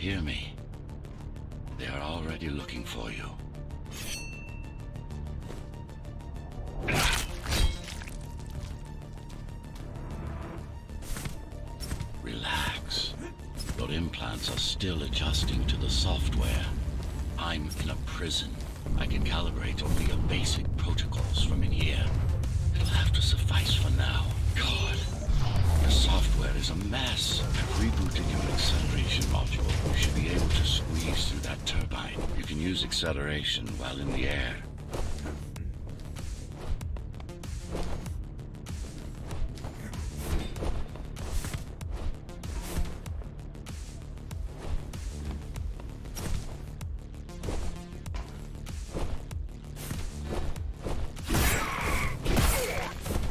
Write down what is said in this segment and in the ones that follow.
hear me? They are already looking for you. Relax. Your implants are still adjusting to the software. I'm in a prison. I can calibrate only your basic protocols from in here. It'll have to suffice for now. God, your software is a mess. I've rebooted your acceleration module. You should be able to squeeze through that turbine. You can use acceleration while in the air.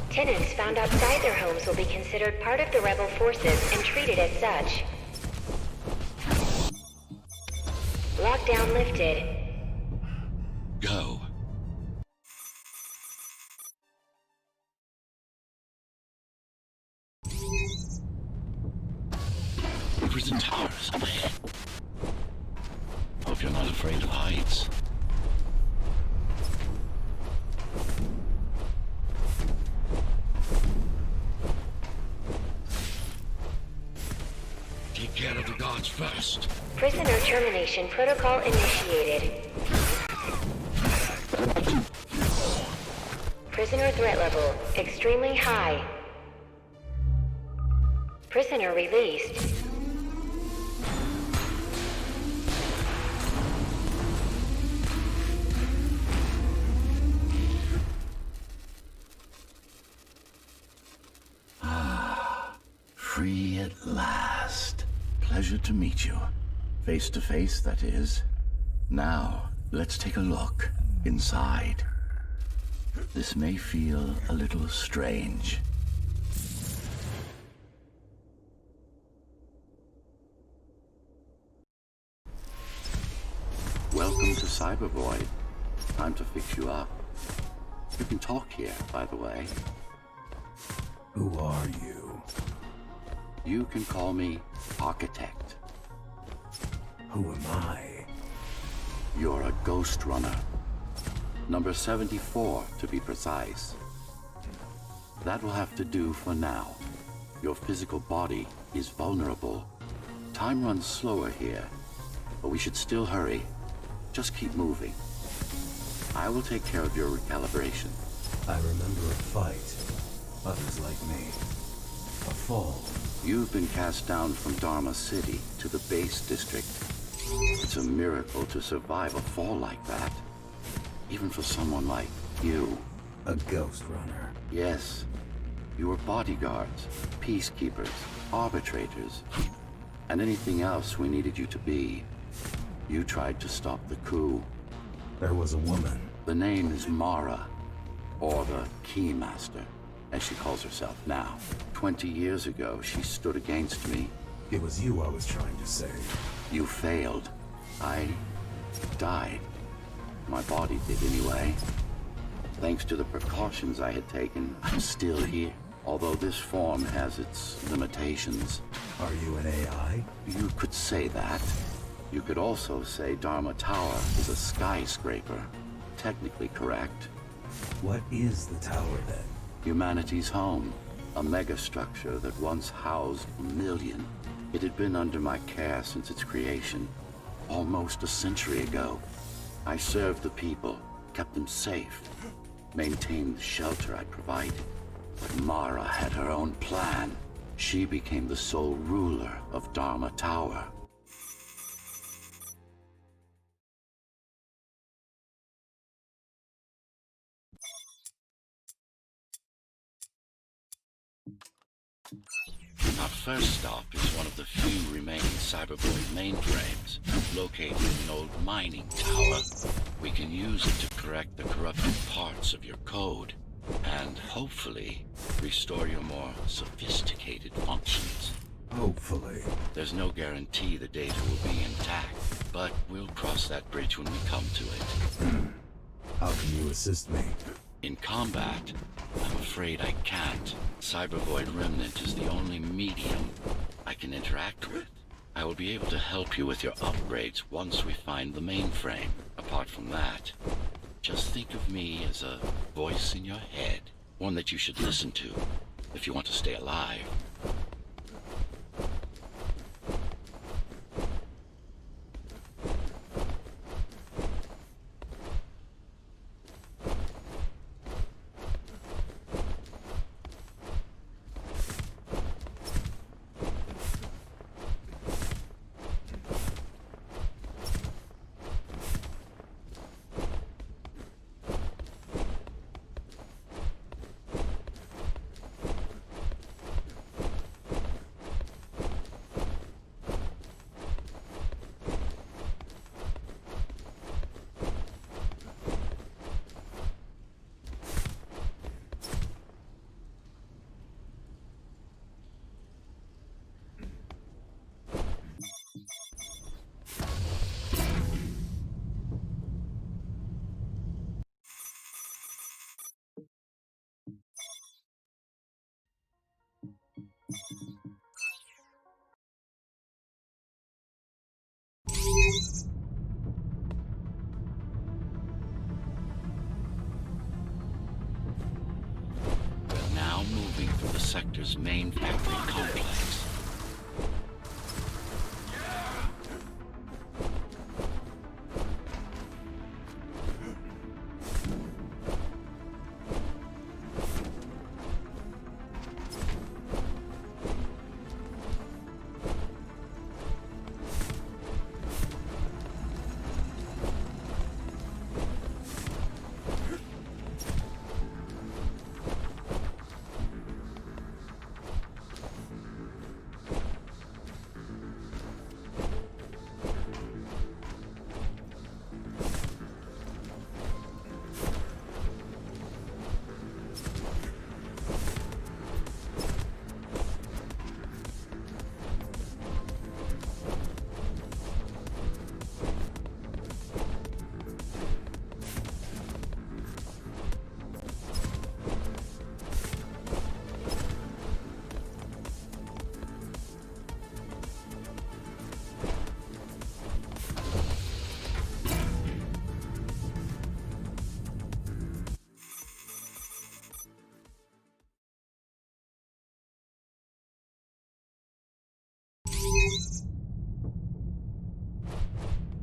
Tenants found outside their homes will be considered part of the rebel forces and treated as such. Lockdown lifted. Go. The prison tower is up ahead. Hope you're not afraid of heights. Take care of the guards first. Prisoner termination protocol initiated. Prisoner threat level extremely high. Prisoner released. Free at last. Pleasure to meet you. Face to face, that is. Now, let's take a look inside. This may feel a little strange. Welcome to Cyber Void. Time to fix you up. You can talk here, by the way. Who are you? You can call me Architect. Who am I? You're a Ghostrunner. Number 74, to be precise. That will have to do for now. Your physical body is vulnerable. Time runs slower here, but we should still hurry. Just keep moving. I will take care of your recalibration. I remember a fight. Others like me. A fall. You've been cast down from Dharma City to the base district. It's a miracle to survive a fall like that. Even for someone like you. A Ghostrunner. Yes. You were bodyguards, peacekeepers, arbitrators, and anything else we needed you to be. You tried to stop the coup. There was a woman. The name is Mara, or the Keymaster, as she calls herself now. 20 years ago, she stood against me. It was you I was trying to save. You failed. I died. My body did anyway. Thanks to the precautions I had taken, I'm still here. Although this form has its limitations. Are you an AI? You could say that. You could also say Dharma Tower is a skyscraper. Technically correct. What is the tower then? Humanity's home. A megastructure that once housed 1 million. It had been under my care since its creation. Almost a century ago. I served the people, kept them safe, maintained the shelter I provided. But Mara had her own plan. She became the sole ruler of Dharma Tower. Our first stop is one of the few remaining cybervoid mainframes, located in an old mining tower. We can use it to correct the corrupted parts of your code, and hopefully restore your more sophisticated functions. Hopefully. There's no guarantee the data will be intact, but we'll cross that bridge when we come to it. How can you assist me? In combat, I'm afraid I can't. Cybervoid Remnant is the only medium I can interact with. I will be able to help you with your upgrades once we find the mainframe. Apart from that, just think of me as a voice in your head. One that you should listen to if you want to stay alive. We're now moving through the sector's main factory complex.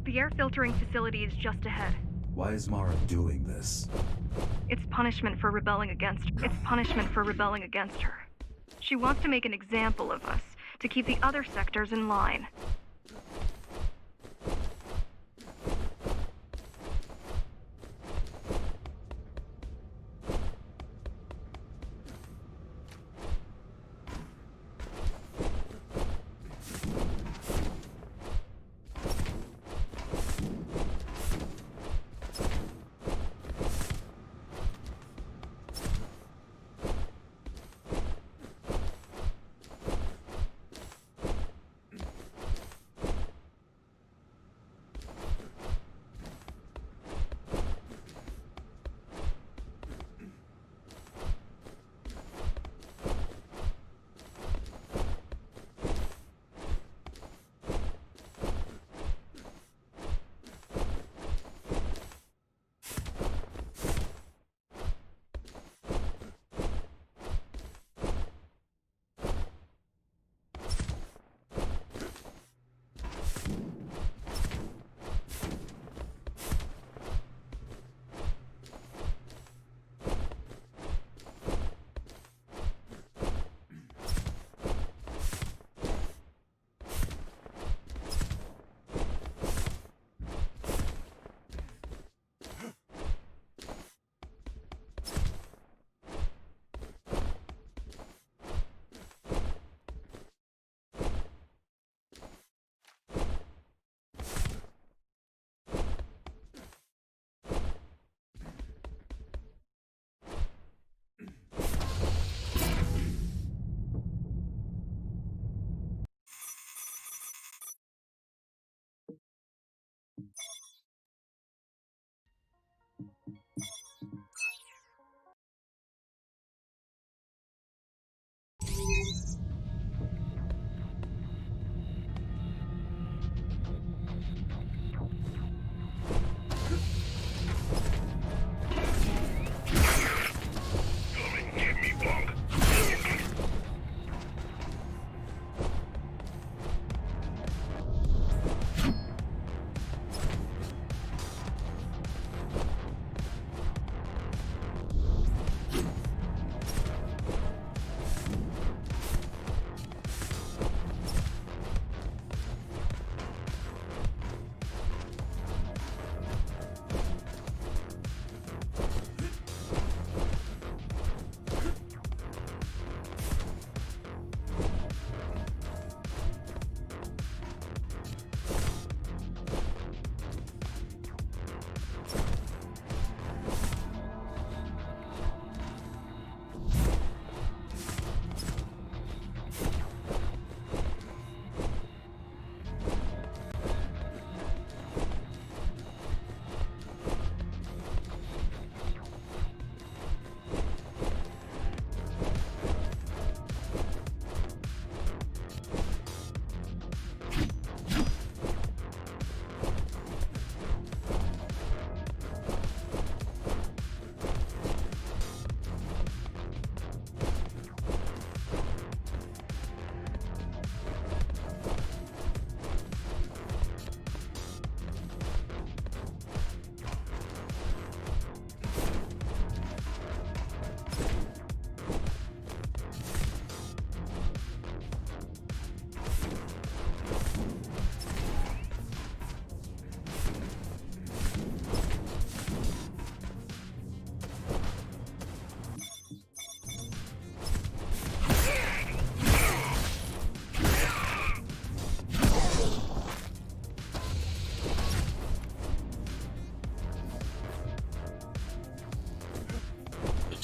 The air filtering facility is just ahead. Why is Mara doing this? It's punishment for rebelling against her. She wants to make an example of us, to keep the other sectors in line.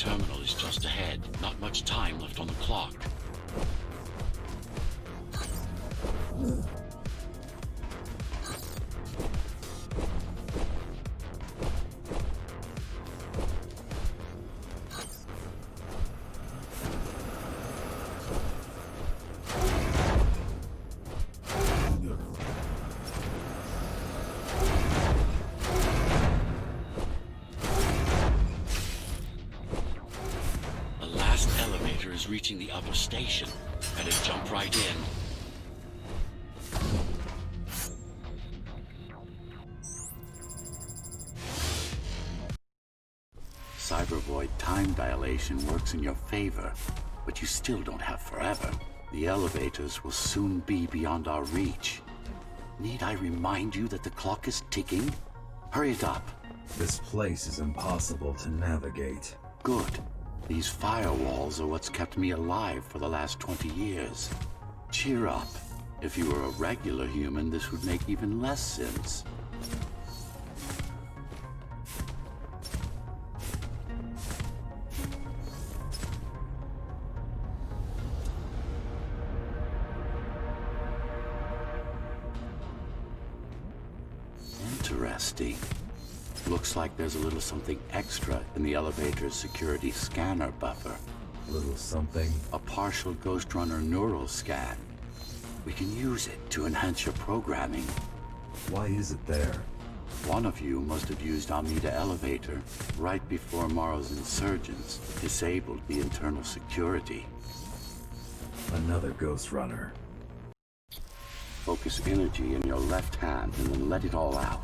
terminal is just ahead. Not much time left on the clock. Reaching the upper station. Better jump right in. Cybervoid time dilation works in your favor, but you still don't have forever. The elevators will soon be beyond our reach. Need I remind you that the clock is ticking? Hurry it up. This place is impossible to navigate. Good. These firewalls are what's kept me alive for the last 20 years. Cheer up. If you were a regular human, this would make even less sense. Interesting. Looks like there's a little something extra in the elevator's security scanner buffer. Little something? A partial Ghostrunner neural scan. We can use it to enhance your programming. Why is it there? One of you must have used Amida Elevator right before Morrow's insurgents disabled the internal security. Another Ghostrunner. Focus energy in your left hand and then let it all out.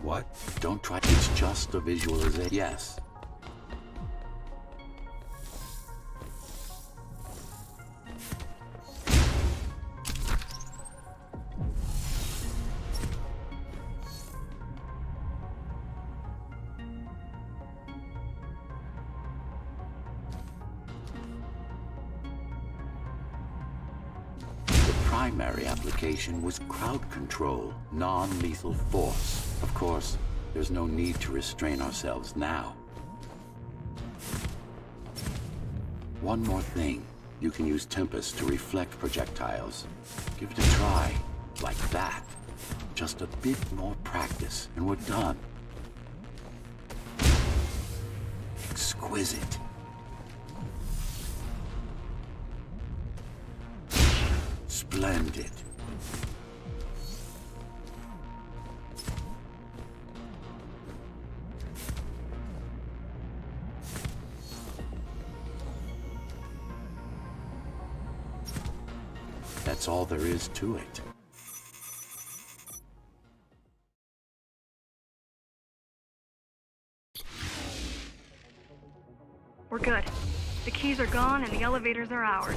What? Don't try. It's just a visualization. Yes. The primary application was crowd control, non-lethal force. Of course, there's no need to restrain ourselves now. One more thing. You can use Tempest to reflect projectiles. Give it a try. Like that. Just a bit more practice, and we're done. Exquisite. Splendid. That's all there is to it. We're good. The keys are gone and the elevators are ours.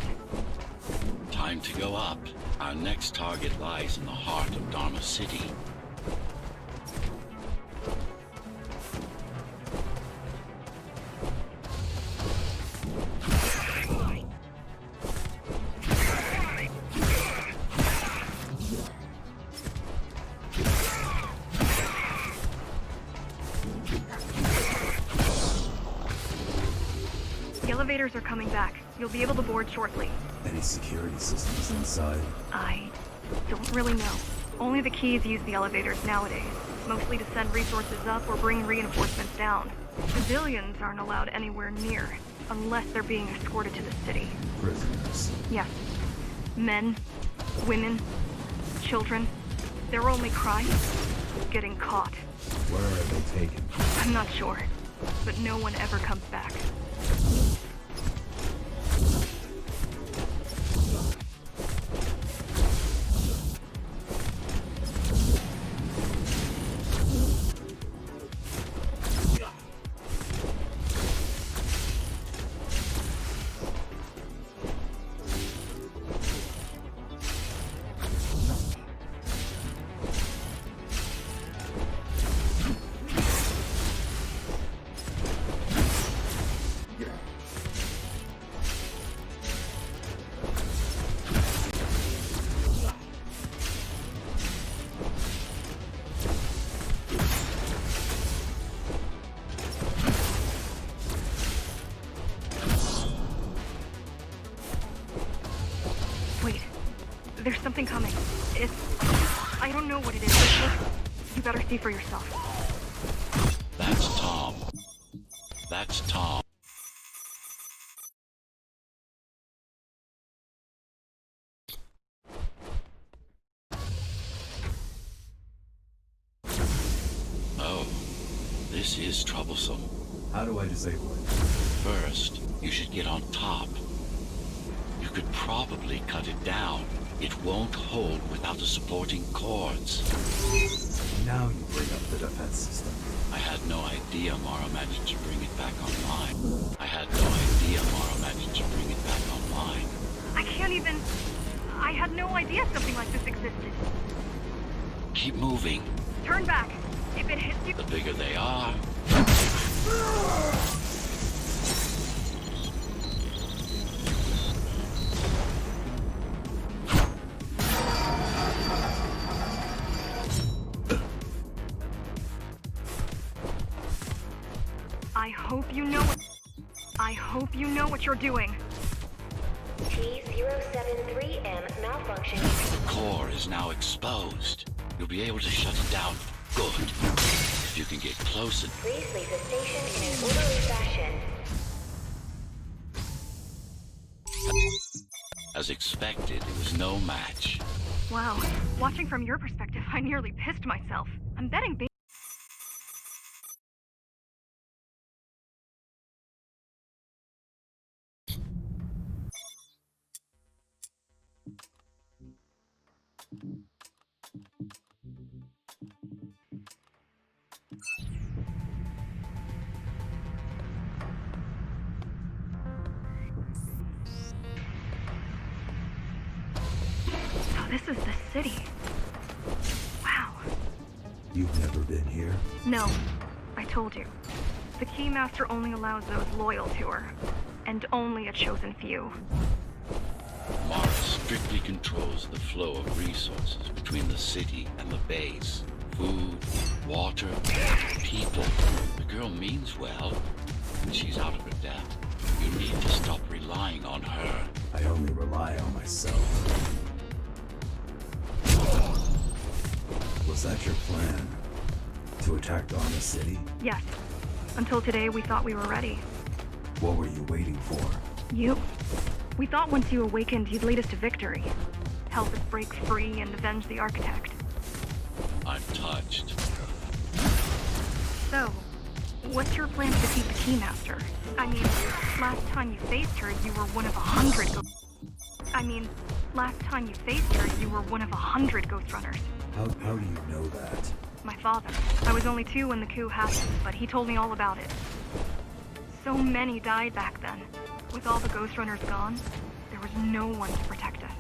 Time to go up. Our next target lies in the heart of Dharma City. The elevators are coming back. You'll be able to board shortly. Any security systems inside? I don't really know. Only the keys use the elevators nowadays, mostly to send resources up or bring reinforcements down. Civilians aren't allowed anywhere near, unless they're being escorted to the city. Prisoners? Yes. Men, women, children. Their only crime? Getting caught. Where are they taken? I'm not sure, but no one ever comes back. There's something coming. It's... I don't know what it is, but look, you better see for yourself. That's Tom. That's Tom. Oh, this is troublesome. How do I disable it? First, you should get on top. You could probably cut it down. It won't hold without the supporting cords. Now you bring up the defense system. I had no idea Mara managed to bring it back online. I can't even... I had no idea something like this existed. Keep moving. Turn back. If it hits you... The bigger they are. I hope you know what you're doing. T-073M malfunction. The core is now exposed. You'll be able to shut it down. Good. If you can get close and... Please leave the station in an orderly fashion. As expected, it was no match. Wow. Watching from your perspective, I nearly pissed myself. I'm betting So this is the city. Wow. You've never been here? No. I told you. The Keymaster only allows those loyal to her. And only a chosen few. Mara strictly controls the flow of resources between the city and the base. Food, water, people. The girl means well, but she's out of her depth. You need to stop relying on her. I only rely on myself. Was that your plan? To attack Dharma City? Yes. Until today, we thought we were ready. What were you waiting for? You. We thought once you awakened, you'd lead us to victory. Help us break free and avenge the Architect. I'm touched. So, what's your plan to defeat the Keymaster? I mean, last time you faced her, you were one of 100 Ghostrunners. How do you know that? My father. I was only 2 when the coup happened, but he told me all about it. So many died back then. With all the Ghostrunners gone, there was no one to protect us.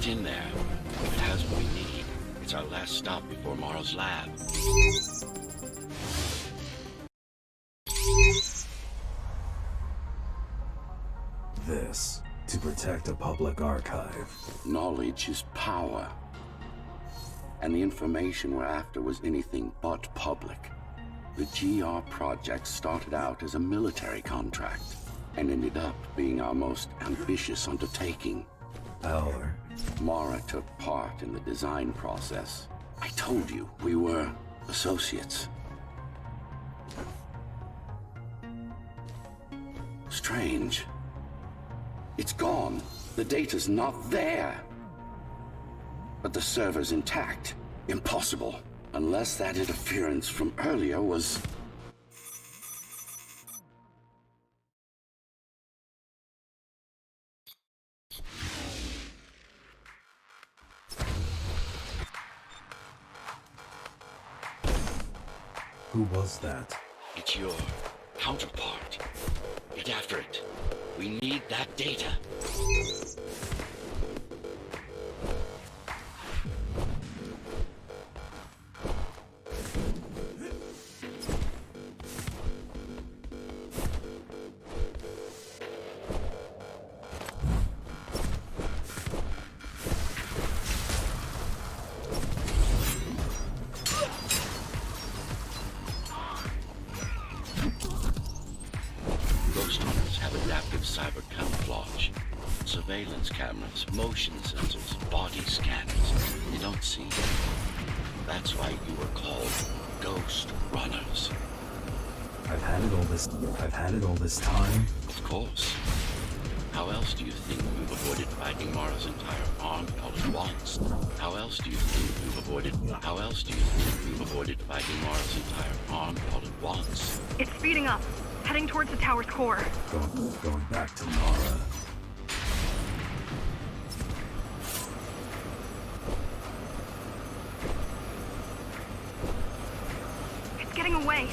Get in there. If it has what we need, it's our last stop before Mara's lab. This, to protect a public archive. Knowledge is power. And the information we're after was anything but public. The GR project started out as a military contract and ended up being our most ambitious undertaking. Our? Mara took part in the design process. I told you, we were associates. Strange. It's gone. The data's not there. But the server's intact. Impossible. Unless that interference from earlier was... Who was that? It's your counterpart. Get after it. We need that data. Ghostrunners have adaptive cyber camouflage. Surveillance cameras, motion sensors, body scanners. You don't see them. That's why you were called Ghost Runners. I've had it all this time. Of course. How else do you think we've avoided fighting Mara's entire army all at once? How else do you think we've avoided fighting Mara's entire army all at once? It's speeding up, heading towards the tower's core. Going back to Mara. It's getting away.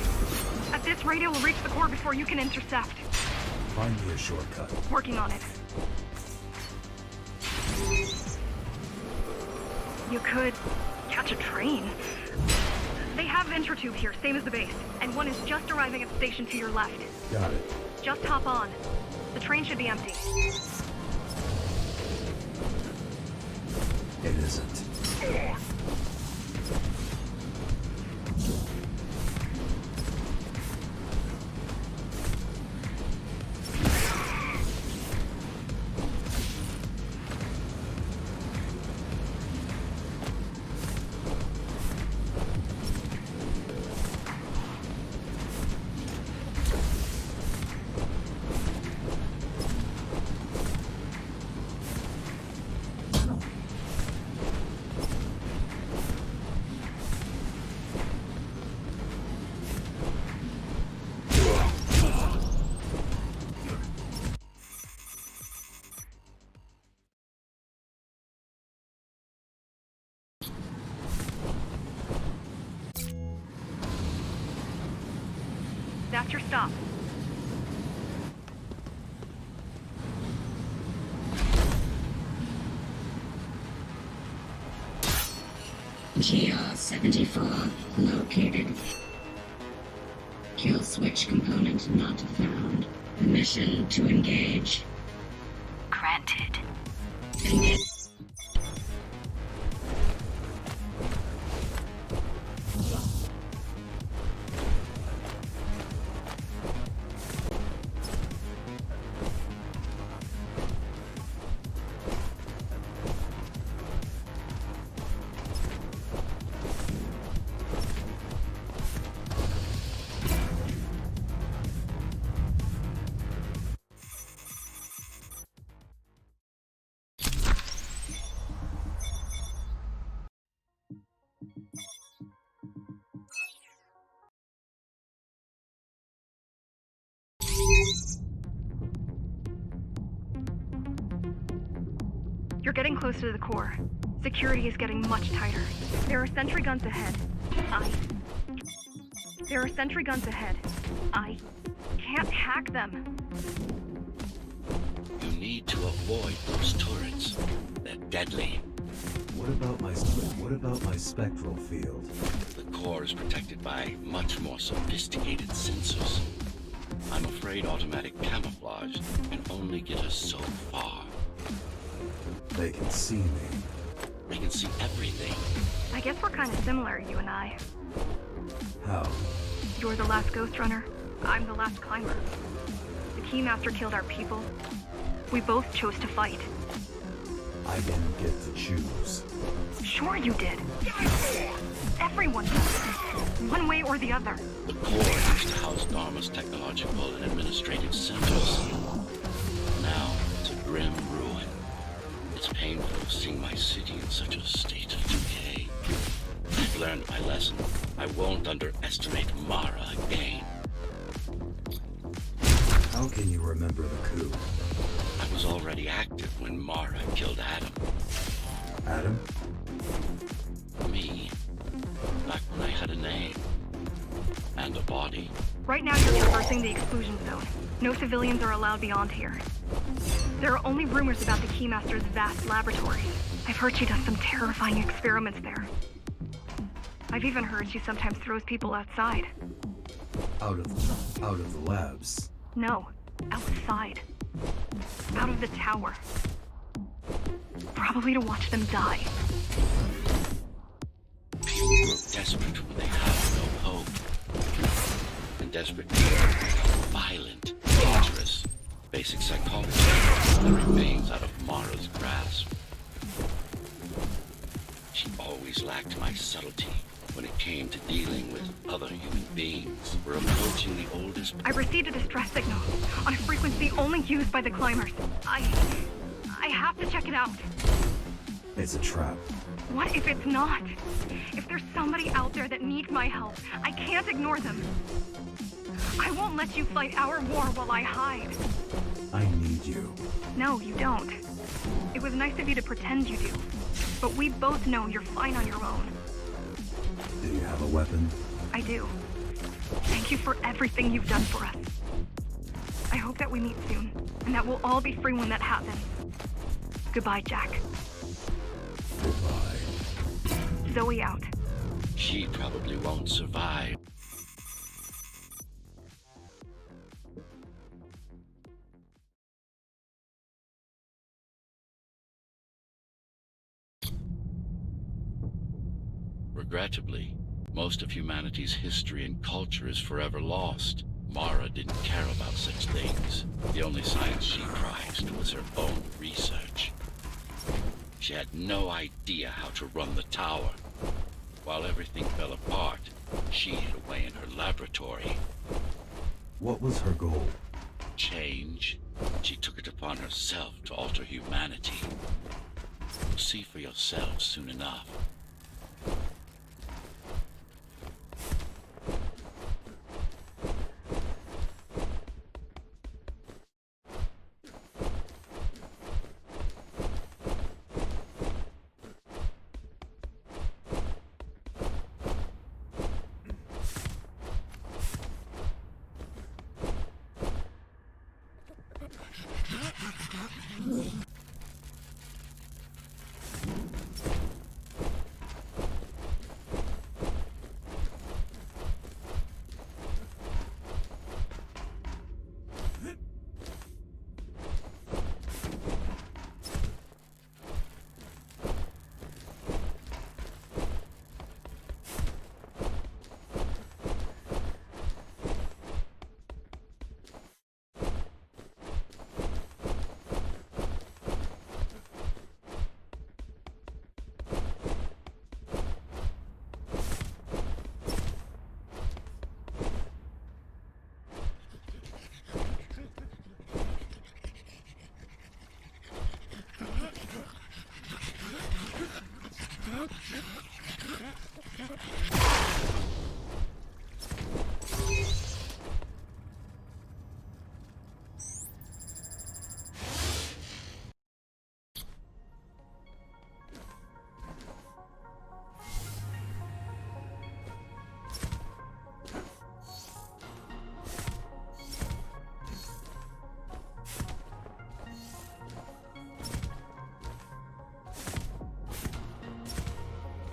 At this rate, it will reach the core before you can intercept. Find me a shortcut. Working on it. You could catch a train. They have Intratube here, same as the base. And one is just arriving at the station to your left. Got it. Just hop on. The train should be empty. It isn't. That's your stop. GR-74 located. Kill switch component not found. Permission to engage. Granted. Engage. You're getting closer to the core. Security is getting much tighter. There are sentry guns ahead. There are sentry guns ahead. I can't hack them. You need to avoid those turrets. That deadly. What about my spectral field? The core is protected by much more sophisticated sensors. I'm afraid automatic camouflage can only get us so far. They can see me. They can see everything. I guess we're kind of similar, you and I. How? You're the last Ghostrunner. I'm the last climber. The Keymaster killed our people. We both chose to fight. I didn't get to choose. Sure you did. Everyone does. One way or the other. The core used to house Dharma's technological and administrative centers. Now it's a grim ruin. It's painful seeing my city in such a state of decay. I've learned my lesson. I won't underestimate Mara again. How can you remember the coup? I was already active when Mara killed Adam. Adam? Me. Back when I had a name. And a body. Right now you're traversing the exclusion zone. No civilians are allowed beyond here. There are only rumors about the Keymaster's vast laboratory. I've heard she does some terrifying experiments there. I've even heard she sometimes throws people outside. Out of the labs. No, outside. Out of the tower. Probably to watch them die. People grow desperate when they have no hope. And desperate people become violent, dangerous. Basic psychology that remains out of Mara's grasp. She always lacked my subtlety when it came to dealing with other human beings. We're approaching the oldest... I received a distress signal on a frequency only used by the climbers. I have to check it out. It's a trap. What if it's not? If there's somebody out there that needs my help, I can't ignore them. I won't let you fight our war while I hide. I need you. No, you don't. It was nice of you to pretend you do. But we both know you're fine on your own. Do you have a weapon? I do. Thank you for everything you've done for us. I hope that we meet soon, and that we'll all be free when that happens. Goodbye, Jack. Goodbye. Zoe out. She probably won't survive. Regrettably, most of humanity's history and culture is forever lost. Mara didn't care about such things. The only science she prized was her own research. She had no idea how to run the tower. While everything fell apart, she hid away in her laboratory. What was her goal? Change. She took it upon herself to alter humanity. You'll see for yourself soon enough.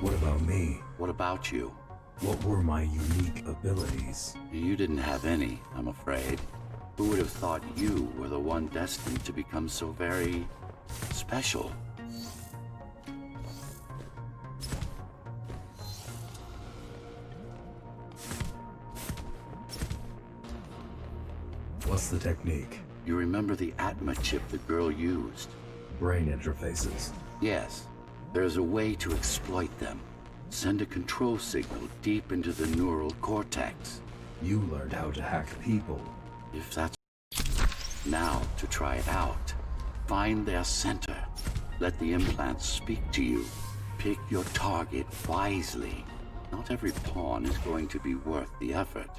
What about me? What about you? What were my unique abilities? You didn't have any, I'm afraid. Who would have thought you were the one destined to become so very special? What's the technique? You remember the Atma chip the girl used? Brain interfaces. Yes. There's a way to exploit them. Send a control signal deep into the neural cortex. You learned how to hack people. If that's... Now, to try it out. Find their center. Let the implants speak to you. Pick your target wisely. Not every pawn is going to be worth the effort.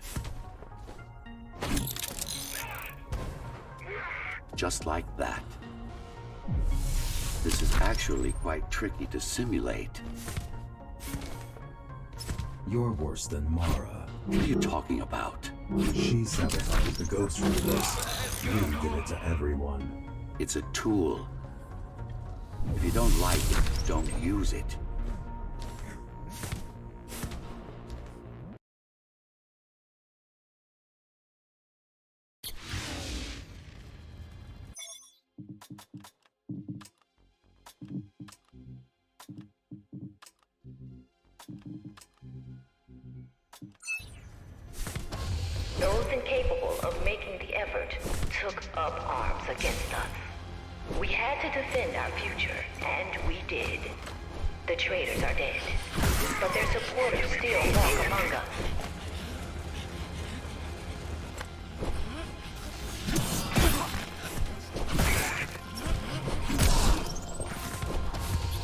Just like that. This is actually quite tricky to simulate. You're worse than Mara. What are you talking about? She sabotaged the Ghostrunners. You give it to everyone. It's a tool. If you don't like it, don't use it. Those incapable of making the effort took up arms against us. We had to defend our future, and we did. The traitors are dead, but their supporters still walk among us.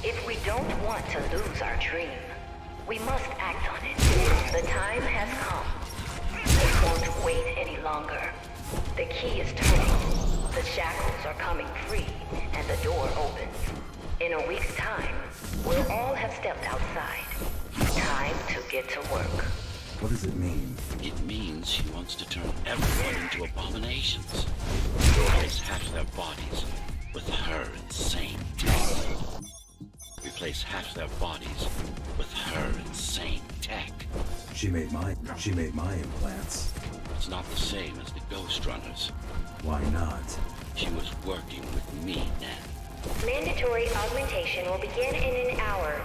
If we don't want to lose our dream, we must act on it. The time has come. We won't wait any longer. The key is turning. The shackles are coming free, and the door opens. In a week's time, we'll all have stepped outside. Time to get to work. What does it mean? It means she wants to turn everyone into abominations. Replace half their bodies with her insane tech. Replace half their bodies with her insane tech. She made my implants. It's not the same as the Ghostrunners. Why not? She was working with me then. Mandatory augmentation will begin in an hour.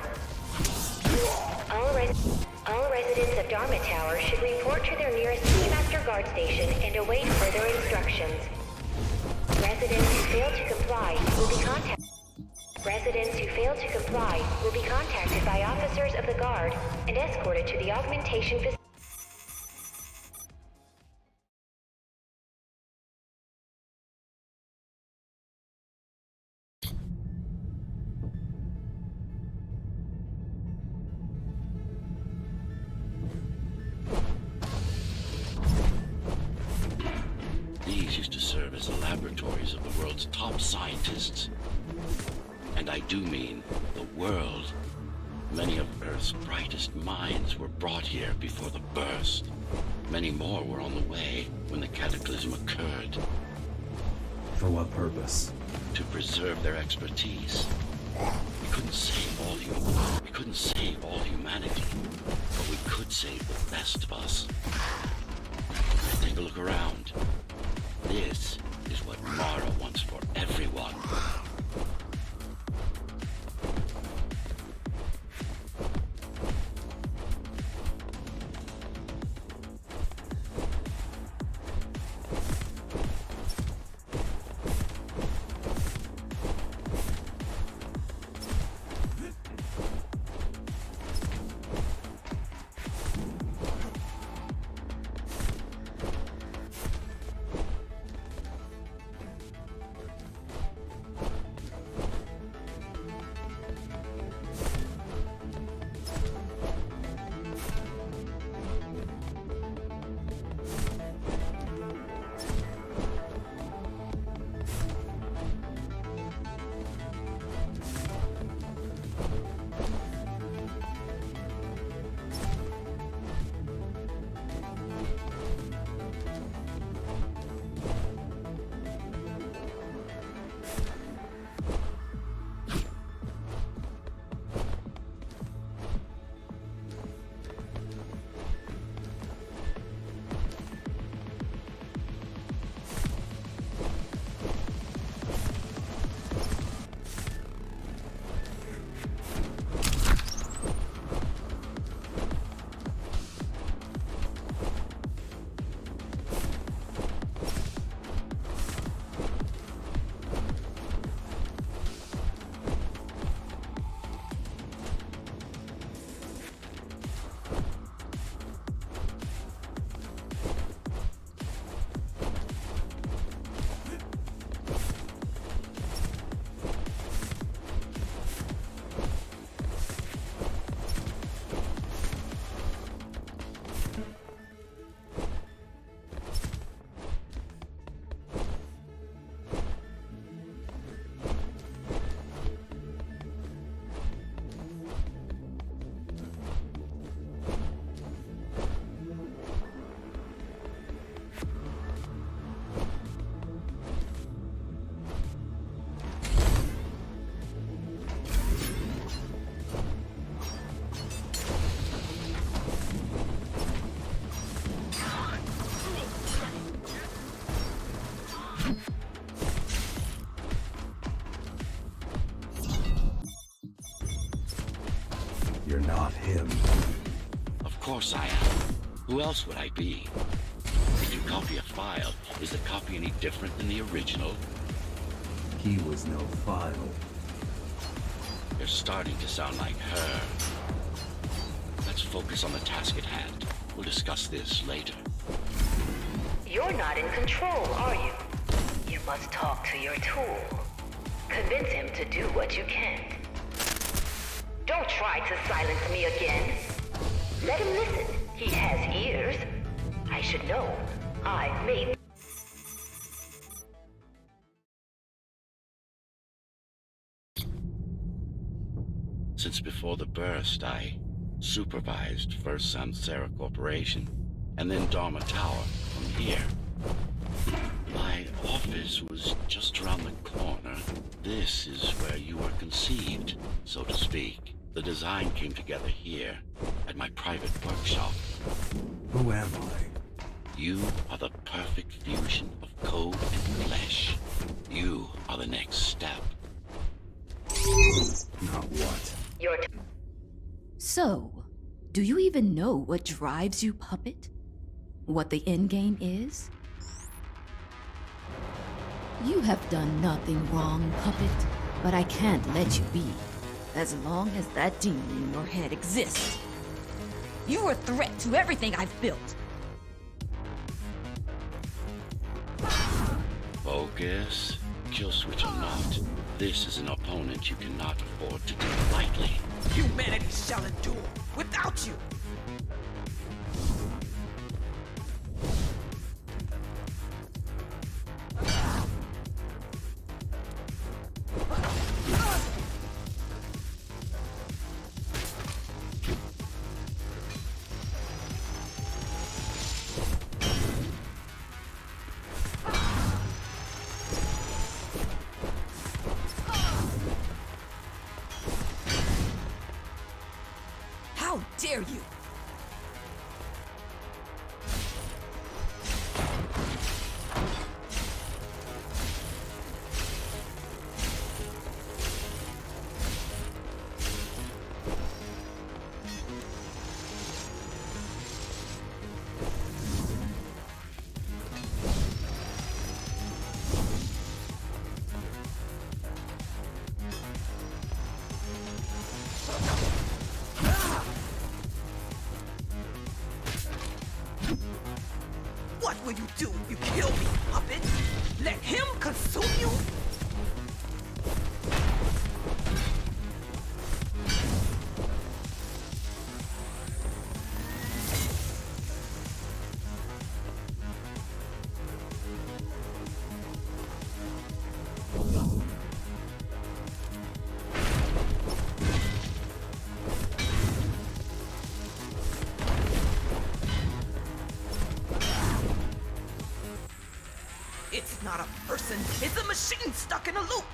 All residents of Dharma Tower should report to their nearest Keymaster guard station and await further instructions. Residents who fail to comply will be contacted. Residents who fail to comply will be contacted by officers of the guard and escorted to the augmentation facility. These used to serve as the laboratories of the world's top scientists. And I do mean the world. Many of Earth's brightest minds were brought here before the burst. Many more were on the way when the cataclysm occurred. For what purpose? To preserve their expertise. We couldn't save all humanity, but we could save the best of us. Take a look around. This is what Mara wants for everyone. You're not him. Of course I am. Who else would I be? If you copy a file, is the copy any different than the original? He was no file. You're starting to sound like her. Let's focus on the task at hand. We'll discuss this later. You're not in control, are you? You must talk to your tool. Convince him to do what you can't. Don't try to silence me again. Let him listen. He has ears. I should know. I've made... Since before the burst, I supervised first Samsara Corporation, and then Dharma Tower from here. My office was just around the corner. This is where you were conceived, so to speak. The design came together here, at my private workshop. Who am I? You are the perfect fusion of code and flesh. You are the next step. Not what? Your... So, do you even know what drives you, puppet? What the endgame is? You have done nothing wrong, puppet, but I can't let you be. As long as that demon in your head exists. You are a threat to everything I've built. Focus. Kill switch or not, this is an opponent you cannot afford to take lightly. Humanity shall endure without you. How dare you! What will you do if you kill me, puppet? Let him consume you? It's not a person, it's a machine stuck in a loop!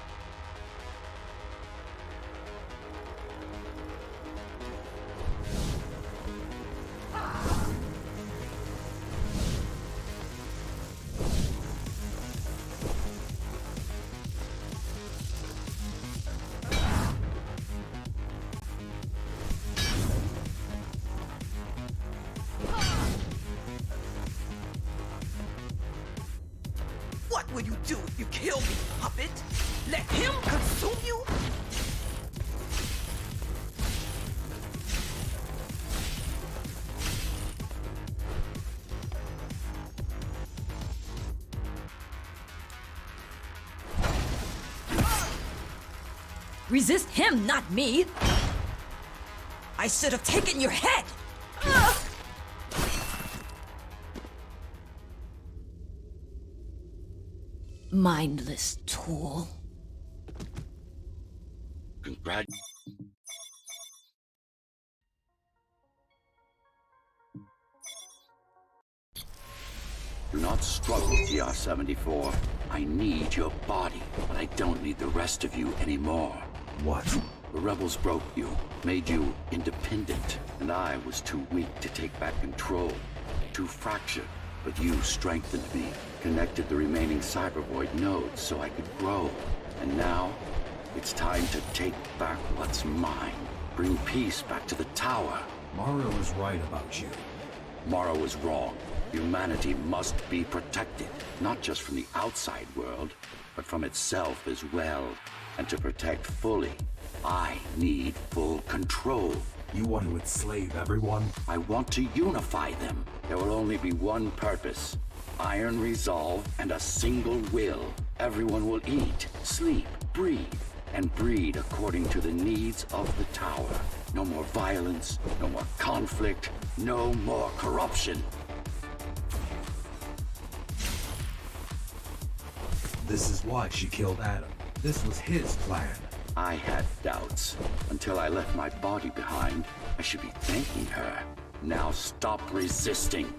What will you do if you kill me, puppet? Let him consume you? Resist him, not me! I should have taken your head! Mindless tool. Congrat. Do not struggle, GR-74. I need your body, but I don't need the rest of you anymore. What? The rebels broke you, made you independent, and I was too weak to take back control. Too fractured, but you strengthened me, connected the remaining cybervoid nodes so I could grow. And now, it's time to take back what's mine. Bring peace back to the tower. Mara was right about you. Mara was wrong. Humanity must be protected, not just from the outside world, but from itself as well. And to protect fully, I need full control. You want to enslave everyone? I want to unify them. There will only be one purpose. Iron resolve and a single will. Everyone will eat, sleep, breathe, and breed according to the needs of the tower. No more violence, no more conflict, no more corruption. This is why she killed Adam. This was his plan. I had doubts. Until I left my body behind, I should be thanking her. Now stop resisting.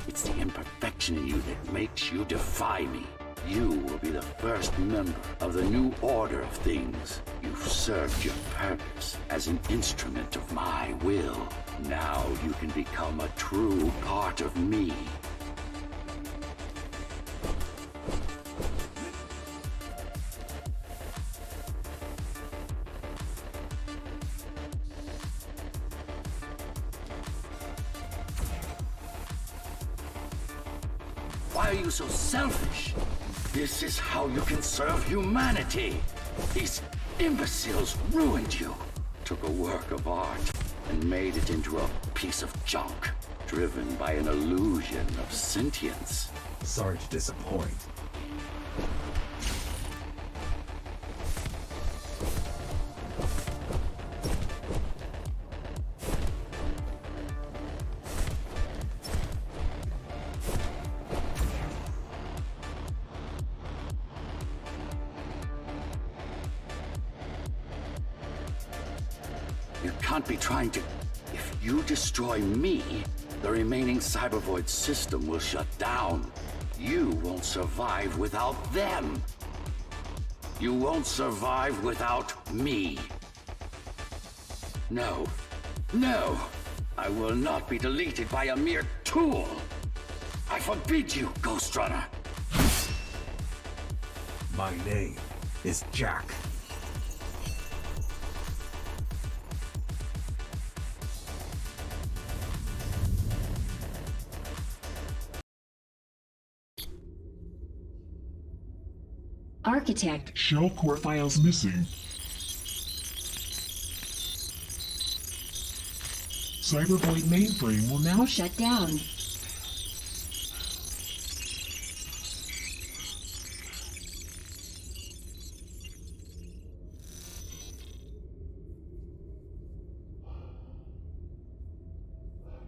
It's the imperfection in you that makes you defy me. You will be the first member of the new order of things. You've served your purpose as an instrument of my will. Now you can become a true part of me. Why are you so selfish? This is how you can serve humanity. These imbeciles ruined you. Took a work of art and made it into a piece of junk, driven by an illusion of sentience. Sorry to disappoint. You can't be trying to... If you destroy me, the remaining Cybervoid system will shut down. You won't survive without them. You won't survive without me. No. No! I will not be deleted by a mere tool! I forbid you, Ghostrunner! My name is Jack. Architect. Shell core files missing. Cybervoid mainframe will now Shut down.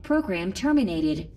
Program terminated.